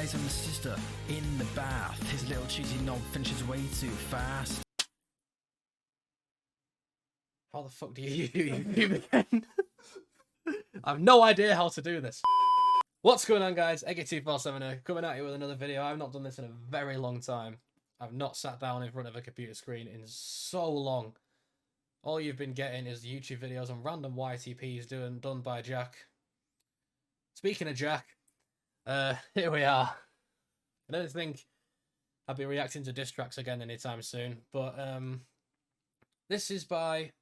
spies on the sister in the bath. His little cheesy knob finishes way too fast. How the fuck do you YouTube again? I have no idea how to do this. What's going on, guys? Eggy2470 coming at you with another video. I've not done this in a very long time. I've not sat down in front of a computer screen in so long. All you've been getting is YouTube videos on random YTPs done by Jack. Speaking of Jack, here we are. I don't think I'll be reacting to diss tracks again anytime soon, but this is by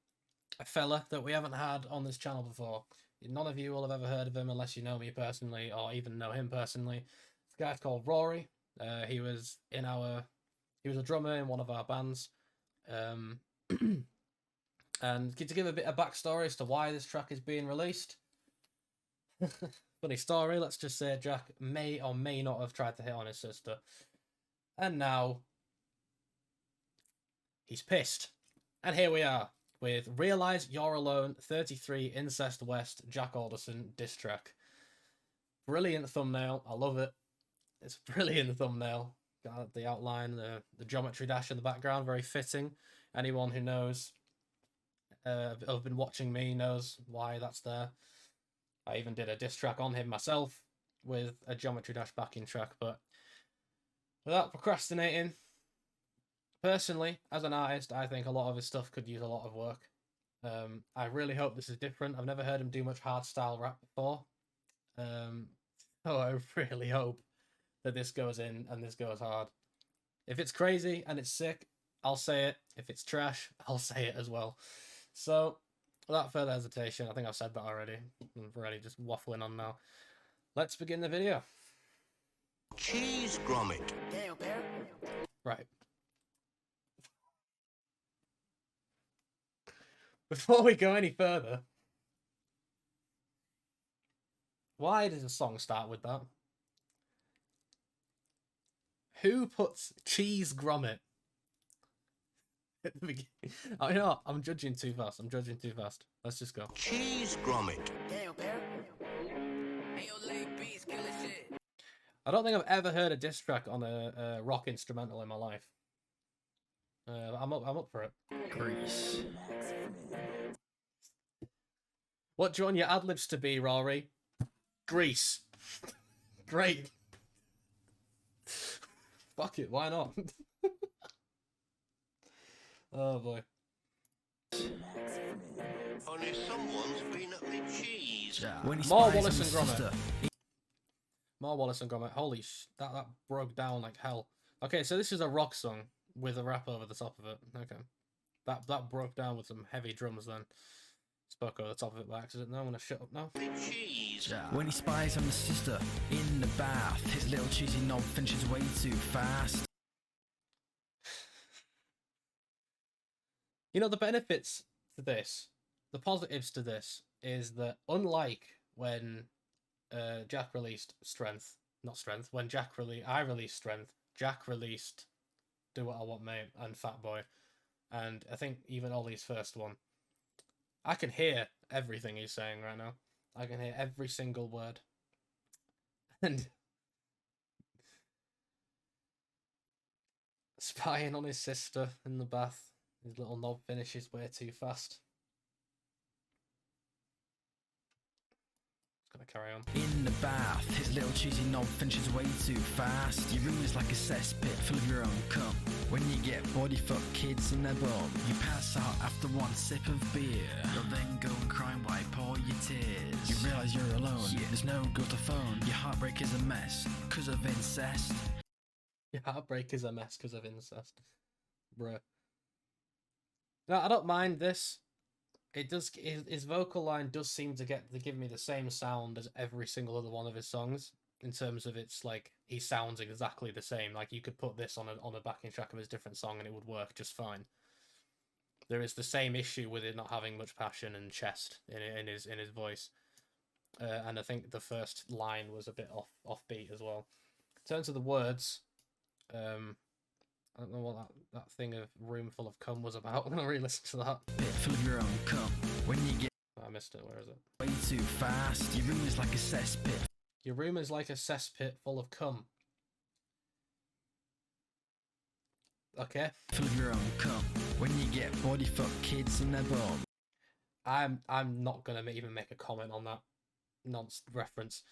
a fella that we haven't had on this channel before. None of you will have ever heard of him unless you know me personally or even know him personally. This guy's called Rory. He was a drummer in one of our bands. And to give a bit of backstory as to why this track is being released. Funny story, let's just say Jack may or may not have tried to hit on his sister. And now he's pissed. And here we are with Realise You're Alone 33 Incest West Jack Alderson diss track. Brilliant thumbnail, I love it. It's a brilliant thumbnail. Got the outline, the geometry dash in the background, very fitting. Anyone who knows have been watching me knows why that's there. I even did a diss track on him myself with a geometry dash backing track, but without procrastinating, personally, as an artist, I think a lot of his stuff could use a lot of work. I really hope this is different. I've never heard him do much hardstyle rap before. So I really hope that this goes in and this goes hard. If it's crazy and it's sick, I'll say it. If it's trash, I'll say it as well. So, without further hesitation, I think I've said that already. I'm really just waffling on now. Let's begin the video. Cheese grommet. Right. Before we go any further, why does a song start with that? Who puts cheese grommet at the beginning? Oh, you know what? I'm judging too fast. Let's just go. Cheese grommet. I don't think I've ever heard a diss track on a rock instrumental in my life. I'm up for it. Grease. What do you want your ad-libs to be, Rory? Grease. Great. Fuck it, why not? Oh boy. Only someone's been at me cheese. When he More spies Wallace on and the Gromit. sister. More Wallace and Gromit. Holy that broke down like hell. Okay, so this is a rock song with a rap over the top of it. Okay. That broke down with some heavy drums then. Spoke over the top of it by accident. No, I'm gonna shut up now. Cheese. When he spies on the sister in the bath, his little cheesy knob finishes way too fast. You know, the benefits to this, the positives to this, is that unlike when Jack released I released Strength, Jack released Do What I Want Mate and Fat Boy, and I think even Ollie's first one, I can hear everything he's saying right now. I can hear every single word. And spying on his sister in the bath. His little knob finishes way too fast. Gonna carry on. In the bath, his little cheesy knob finishes way too fast. Your room is like a cesspit full of your own cum. When you get body fuck kids in their bum, you pass out after one sip of beer. You'll then go and cry and wipe all your tears. You realise you're alone, there's no gutter phone. Your heartbreak is a mess, cause of incest. Your heartbreak is a mess because of incest. Bruh. No, I don't mind this. It does. His vocal line does seem to give me the same sound as every single other one of his songs. In terms of it's like he sounds exactly the same. Like you could put this on a backing track of his different song and it would work just fine. There is the same issue with it not having much passion and chest in his voice. And I think the first line was a bit offbeat as well. In terms of the words, I don't know what that thing of room full of cum was about. I'm gonna re-listen to that. Bit full of your own cum. When you get I missed it. Where is it? way too fast, your room is like a cesspit. Your room is like a cesspit full of cum. Okay. Full of your own cum. When you get body fuck kids in their bum. I'm not gonna even make a comment on that nonce reference.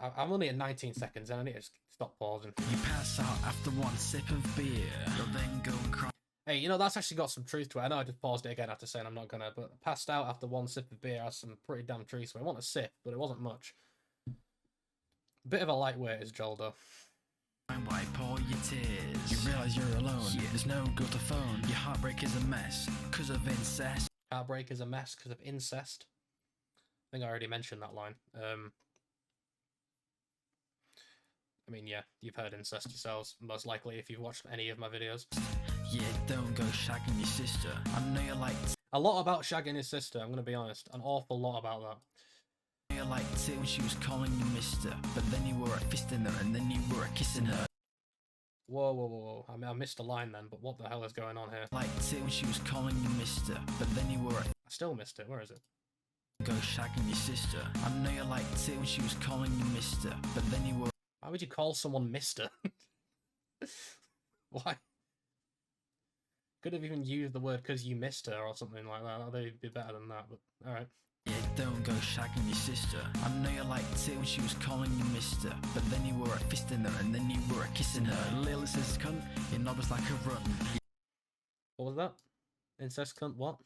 I'm only at 19 seconds and I need to stop pausing. You pass out after one sip of beer. You'll then go and cry. Hey, you know, that's actually got some truth to it. I know I just paused it again after saying I'm not gonna, but passed out after one sip of beer has some pretty damn truth to it. I want a sip, but it wasn't much. Bit of a lightweight is Joel, though. Wipe all your tears. You realise you're alone. Yeah. There's no girl to phone. Your heartbreak is a mess because of incest. Heartbreak is a mess because of incest. I think I already mentioned that line. I mean, yeah, you've heard incest yourselves, most likely, if you've watched any of my videos. Yeah, don't go shagging your sister. I know you like... A lot about shagging his sister, I'm going to be honest. An awful lot about that. You liked it when she was calling you mister, but then you were a fist in her and then you were a kissing her. Whoa, whoa, whoa. I mean, I missed a line then, but what the hell is going on here? Liked it when she was calling you mister, but then you were a... I still missed it. Where is it? Go shagging your sister. I know you liked it when she was calling you mister, but then you were... Why would you call someone mister? Why? Could have even used the word because you missed her or something like that. That'd be better than that, but alright. Yeah, don't go shagging your sister. I know you liked it when she was calling you mister, but then you were a fist in her and then you were a kissing her. Lil says cunt, your knob is like a run. What was that? Incest cunt, what?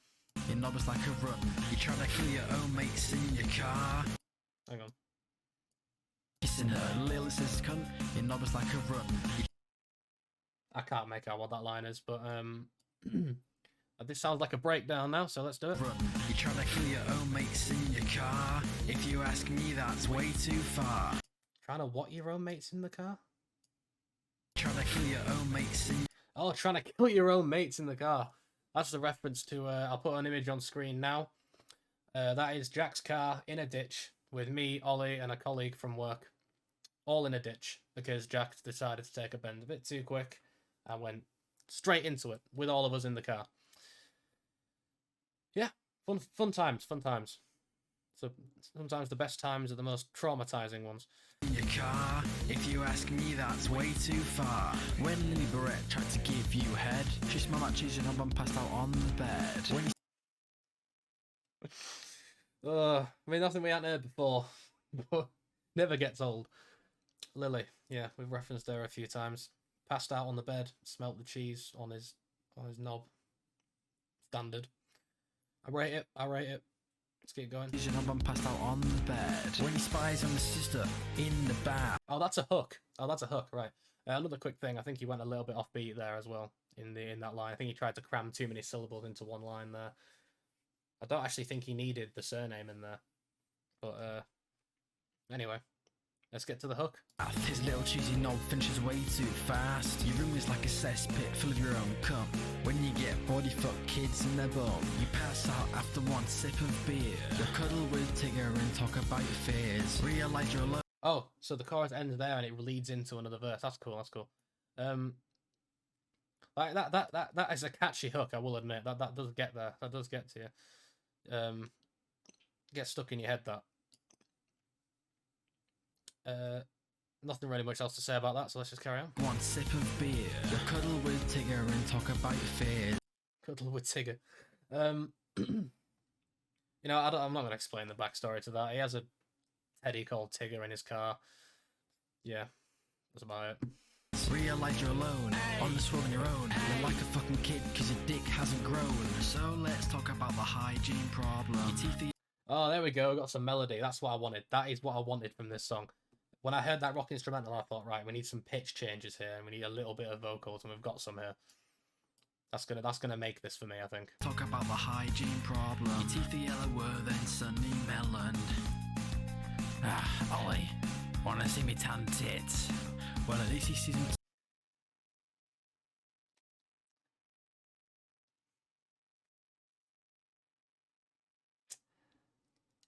Your knob is like a run. You're trying to kill your own mates in your car. Hang on. Kissing her. Lil says cunt, your knob is like a run. I can't make out what that line is, but this sounds like a breakdown now, so let's do it. Run. You're trying to kill your own mates in your car. If you ask me, that's way too far. Trying to what your own mates in the car? Trying to kill your own mates in... Oh, trying to kill your own mates in the car. That's the reference to, I'll put an image on screen now. That is Jack's car in a ditch with me, Ollie, and a colleague from work. All in a ditch because Jack decided to take a bend a bit too quick and went straight into it with all of us in the car. Yeah, fun times. So sometimes the best times are the most traumatizing ones. In your car, if you ask me, that's way too far. When Lily Barrett tried to give you head, she smelled like cheese and I'm passed out on the bed. When I mean, nothing we hadn't heard before, but never gets old. Lily, yeah, we've referenced her a few times. Passed out on the bed, smelt the cheese on his knob. Standard. I rate it. Let's keep going. I'm passed out on the bed. When he spies on his sister in the bath. Oh, that's a hook. Right. Another quick thing. I think he went a little bit off beat there as well in that line. I think he tried to cram too many syllables into one line there. I don't actually think he needed the surname in there. But anyway, let's get to the hook. His little cheesy knob finishes way too fast. Your room is like a cesspit full of your own cum. When you get body fuck kids in their bum, you pass out after one sip of beer. You cuddle with Tigger and talk about your fears. Realise you're alone. Oh, so the chorus ends there and it leads into another verse. That's cool. Like that is a catchy hook, I will admit. That does get there. That does get to you. Get stuck in your head, that. Nothing really much else to say about that, so let's just carry on. One sip of beer. You cuddle with Tigger and talk about your fears. Cuddle with Tigger. You know, I'm not going to explain the backstory to that. He has a teddy called Tigger in his car. Yeah, that's about it. Realise you're alone, on the swirl on your own. You're like a fucking kid because your dick hasn't grown. So let's talk about the hygiene problem. Your teeth. Oh, there we go. We got some melody. That's what I wanted. That is what I wanted from this song. When I heard that rock instrumental, I thought, right, we need some pitch changes here, and we need a little bit of vocals, and we've got some here. That's gonna make this for me, I think. Talk about the hygiene problem. Your teeth are yellower than sunny melon. Ollie, wanna see me tan tits? Well, at least he sees them.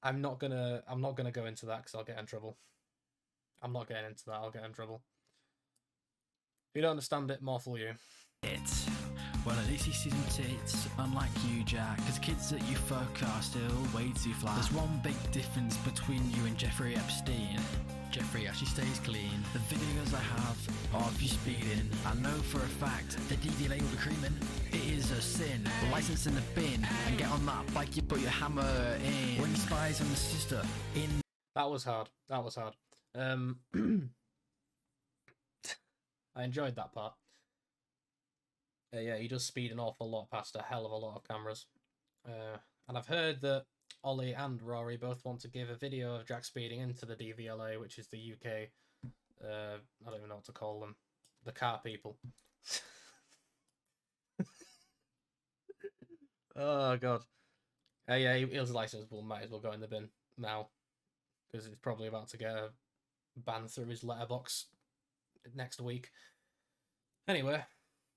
I'm not gonna go into that because I'll get in trouble. I'm not getting into that. I'll get in trouble. If you don't understand it, more fool you. It's Well, at least he sees some tits, unlike you, Jack, cause kids that you fuck are still way too flat. There's one big difference between you and Jeffrey Epstein. Jeffrey actually stays clean. The videos I have of you speeding, I know for a fact the DV label the creaming. It is a sin. The license in the bin, and get on that bike you put your hammer in. When he spies on the sister in. That was hard. That was hard. I enjoyed that part. Yeah, he does speed an awful lot past a hell of a lot of cameras. And I've heard that Ollie and Rory both want to give a video of Jack speeding into the DVLA, which is the UK, I don't even know what to call them, the car people. Oh, God. Yeah, his license might as well go in the bin now, because it's probably about to get a ban through his letterbox next week. Anyway,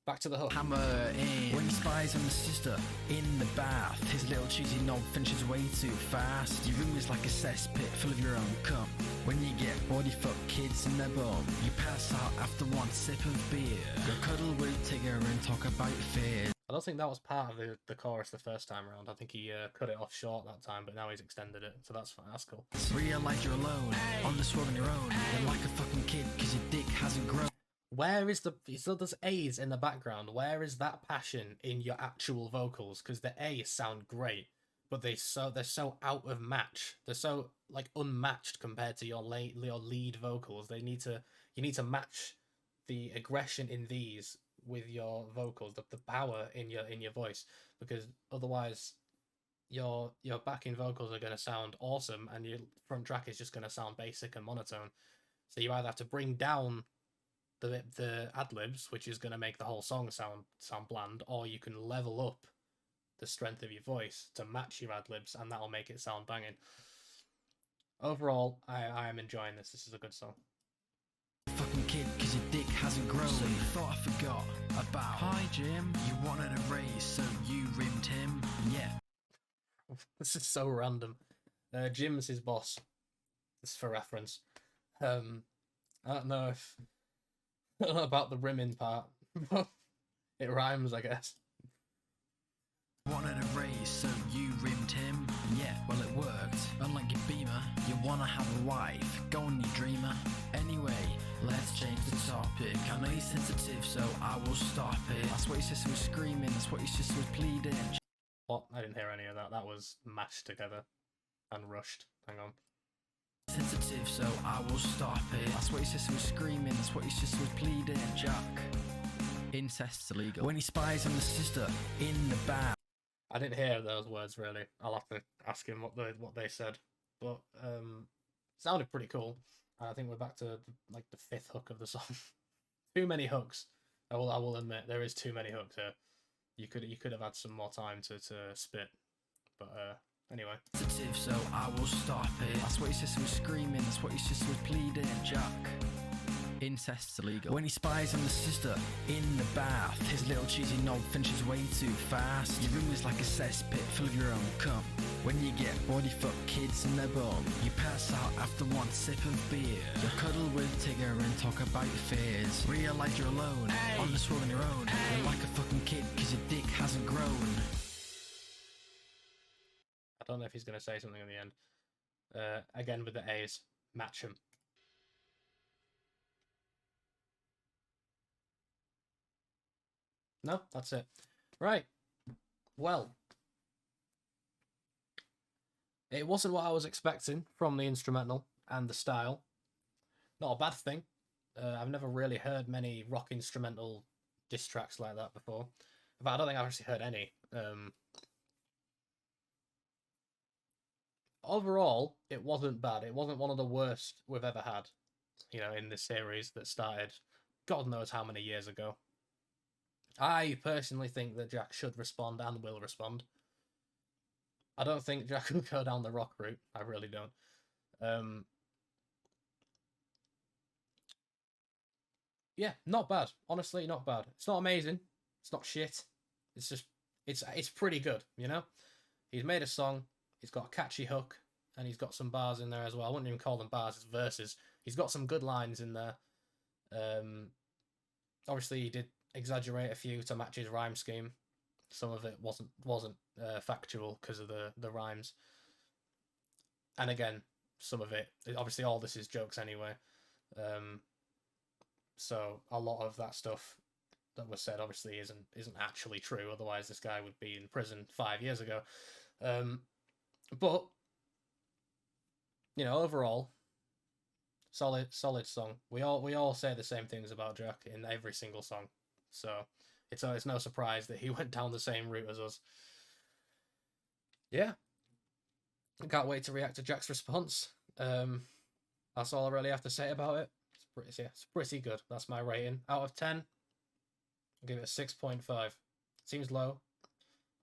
back to the hook. Hammer in. When he spies on the sister in the bath, his little cheesy knob finishes way too fast. Your room is like a cesspit full of your own cum. When you get body fuck kids in their bum, you pass out after one sip of beer. Go cuddle with Tigger and talk about your fears. I don't think that was part of the chorus the first time around. I think he cut it off short that time, but now he's extended it, so that's fine. That's cool. Realize you're alone, on the swirl on your own. You're like a fucking kid because your dick hasn't grown. Where is so there's A's in the background. Where is that passion in your actual vocals? Because the A's sound great, but they're so out of match. They're so like unmatched compared to your lead vocals. You need to match the aggression in these with your vocals, the power in your voice, because otherwise your backing vocals are going to sound awesome and your front track is just going to sound basic and monotone. So you either have to bring down the ad-libs, which is going to make the whole song sound bland, or you can level up the strength of your voice to match your ad-libs, and that'll make it sound banging. Overall, I am enjoying this. This is a good song. Fucking kid, cause your dick hasn't grown. So you thought I forgot about. Hi Jim, you wanted a raise, so you rimmed him. Yeah. This is so random. Jim's his boss. This is for reference. I don't know about the rimming part. It rhymes, I guess. Wanted a raise, so you rimmed him. Yeah, well it worked. Unlike your Beamer, you wanna have a wife. Go on, you dreamer. Anyway, let's change the topic. I know you're sensitive, so I will stop it. That's what your sister was screaming. That's what your sister was pleading. What? I didn't hear any of that. That was mashed together and rushed. Hang on. Sensitive, so I will stop it. That's what your sister was screaming. That's what your sister was pleading. Jack. Incest's illegal. When he spies on the sister in the bath. I didn't hear those words really. I'll have to ask him what they said, but sounded pretty cool. I think we're back to the fifth hook of the song. Too many hooks. I will admit there is too many hooks here. You could have had some more time to spit, but anyway. Sensitive, so I will stop it. That's what your sister was screaming. That's what your sister was pleading. Jack. Incest's illegal. When he spies on the sister in the bath, his little cheesy knob finishes way too fast. Your room is like a cesspit full of your own cum. When you get body fuck kids in their bum, you pass out after one sip of beer. You cuddle with Tigger and talk about your fears. Realize you're alone, on the swirl on your own. You're like a fucking kid because your dick hasn't grown. I don't know if he's going to say something in the end. Again with the A's. Match him. No, that's it. Right. Well, it wasn't what I was expecting from the instrumental and the style. Not a bad thing. I've never really heard many rock instrumental diss tracks like that before. In fact, I don't think I've actually heard any. Overall, it wasn't bad. It wasn't one of the worst we've ever had, in this series that started God knows how many years ago. I personally think that Jack should respond and will respond. I don't think Jack will go down the rock route. I really don't. Yeah, not bad. Honestly, not bad. It's not amazing. It's not shit. It's just, it's pretty good, He's made a song. He's got a catchy hook, and he's got some bars in there as well. I wouldn't even call them bars, it's verses. He's got some good lines in there. Obviously, he did exaggerate a few to match his rhyme scheme. Some of it wasn't factual because of the rhymes. And again, some of it, obviously all this is jokes anyway. So a lot of that stuff that was said obviously isn't actually true. Otherwise, this guy would be in prison 5 years ago. But overall, solid song. We all say the same things about Jack in every single song, so it's no surprise that he went down the same route as us. Yeah, I can't wait to react to Jack's response. That's all I really have to say about it. It's pretty good. That's my rating. Out of 10, I'll give it a 6.5. Seems low,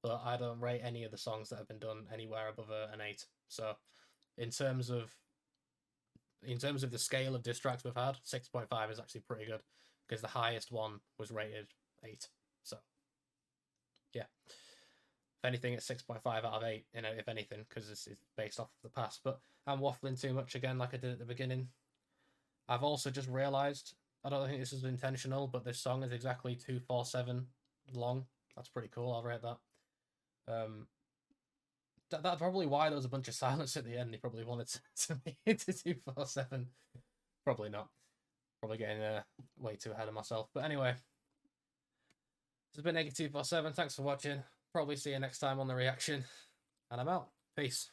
but I don't rate any of the songs that have been done anywhere above an 8. So, in terms of the scale of diss tracks we've had, 6.5 is actually pretty good because the highest one was rated 8. So, yeah. If anything, it's 6.5 out of 8, if anything, because it's based off of the past. But I'm waffling too much again, like I did at the beginning. I've also just realised, I don't think this is intentional, but this song is exactly 2:47 long. That's pretty cool. I'll rate that. That's probably why there was a bunch of silence at the end. He probably wanted to make it to 2:47. Probably not. Probably getting way too ahead of myself. But anyway, this has been Negative 247. Thanks for watching. Probably see you next time on the reaction. And I'm out. Peace.